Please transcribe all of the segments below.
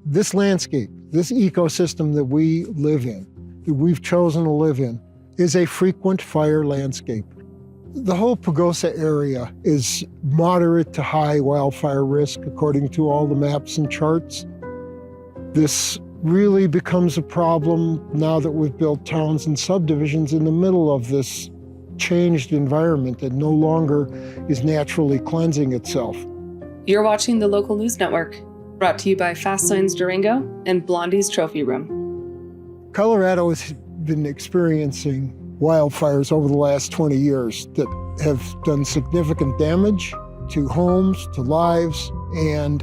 This landscape, this ecosystem that we live in, that we've chosen to live in, is a frequent fire landscape. The whole Pagosa area is moderate to high wildfire risk, according to all the maps and charts. This really becomes a problem now that we've built towns and subdivisions in the middle of this changed environment that no longer is naturally cleansing itself. You're watching the Local News Network, brought to you by Fast Signs Durango and Blondie's Trophy Room. Colorado has been experiencing wildfires over the last 20 years that have done significant damage to homes, to lives, and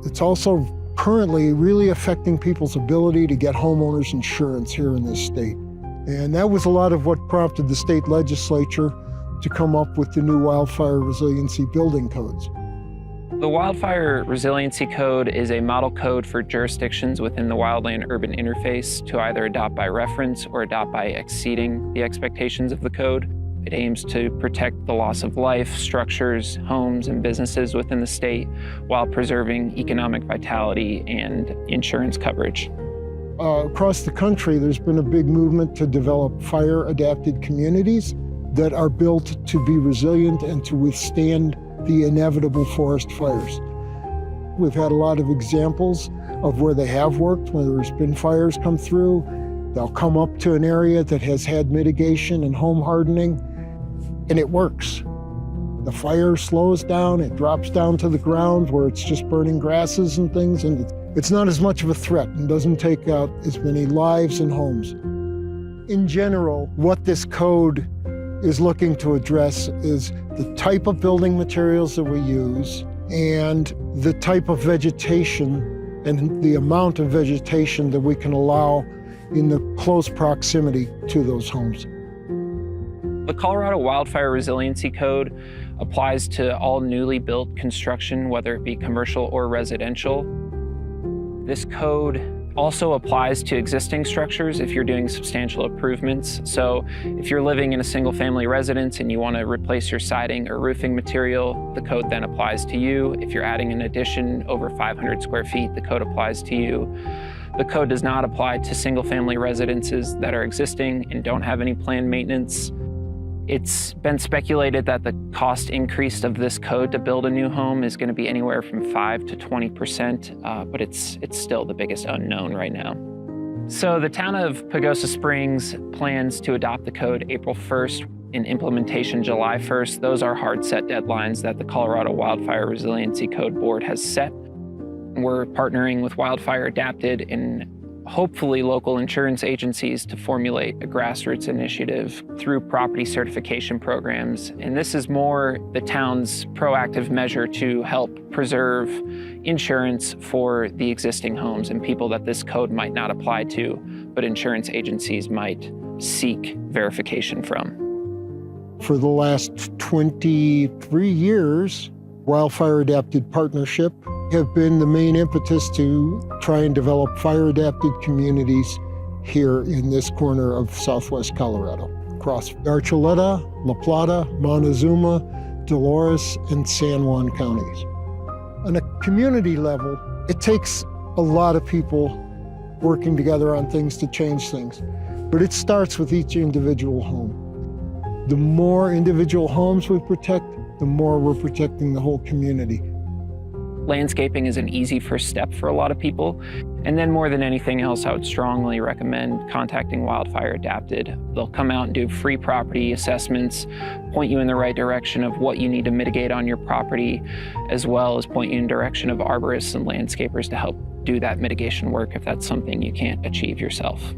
it's also currently really affecting people's ability to get homeowners insurance here in this state. And that was a lot of what prompted the state legislature to come up with the new Wildfire Resiliency Building Codes. The Wildfire Resiliency Code is a model code for jurisdictions within the wildland-urban interface to either adopt by reference or adopt by exceeding the expectations of the code. It aims to protect the loss of life, structures, homes, and businesses within the state while preserving economic vitality and insurance coverage. Across the country, there's been a big movement to develop fire-adapted communities that are built to be resilient and to withstand the inevitable forest fires. We've had a lot of examples of where they have worked, when there's been fires come through. They'll come up to an area that has had mitigation and home hardening, and it works. The fire slows down, it drops down to the ground where it's just burning grasses and things, and it's not as much of a threat and doesn't take out as many lives and homes. In general, what this code is looking to address is the type of building materials that we use and the type of vegetation and the amount of vegetation that we can allow in the close proximity to those homes. The Colorado Wildfire Resiliency Code applies to all newly built construction, whether it be commercial or residential. This code also applies to existing structures if you're doing substantial improvements. So if you're living in a single-family residence and you want to replace your siding or roofing material, the code then applies to you. If you're adding an addition over 500 square feet, the code applies to you. The code does not apply to single-family residences that are existing and don't have any planned maintenance. It's been speculated that the cost increase of this code to build a new home is going to be anywhere from 5 to 20%, but it's still the biggest unknown right now. So the town of Pagosa Springs plans to adopt the code April 1st and implementation July 1st. Those are hard set deadlines that the Colorado Wildfire Resiliency Code Board has set. We're partnering with Wildfire Adapted and hopefully local insurance agencies to formulate a grassroots initiative through property certification programs. And this is more the town's proactive measure to help preserve insurance for the existing homes and people that this code might not apply to, but insurance agencies might seek verification from. For the last 23 years, Wildfire Adapted Partnership have been the main impetus to try and develop fire-adapted communities here in this corner of southwest Colorado, across Archuleta, La Plata, Montezuma, Dolores, and San Juan counties. On a community level, it takes a lot of people working together on things to change things, but it starts with each individual home. The more individual homes we protect, the more we're protecting the whole community. Landscaping is an easy first step for a lot of people. And then more than anything else, I would strongly recommend contacting Wildfire Adapted. They'll come out and do free property assessments, point you in the right direction of what you need to mitigate on your property, as well as point you in the direction of arborists and landscapers to help do that mitigation work if that's something you can't achieve yourself.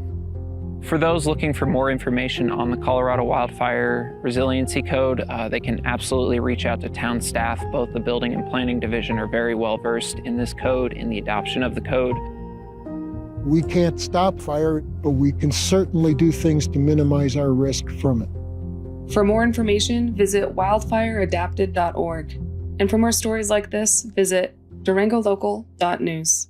For those looking for more information on the Colorado Wildfire Resiliency Code, they can absolutely reach out to town staff. Both the Building and Planning Division are very well versed in this code, in the adoption of the code. We can't stop fire, but we can certainly do things to minimize our risk from it. For more information, visit wildfireadapted.org. And for more stories like this, visit durangolocal.news.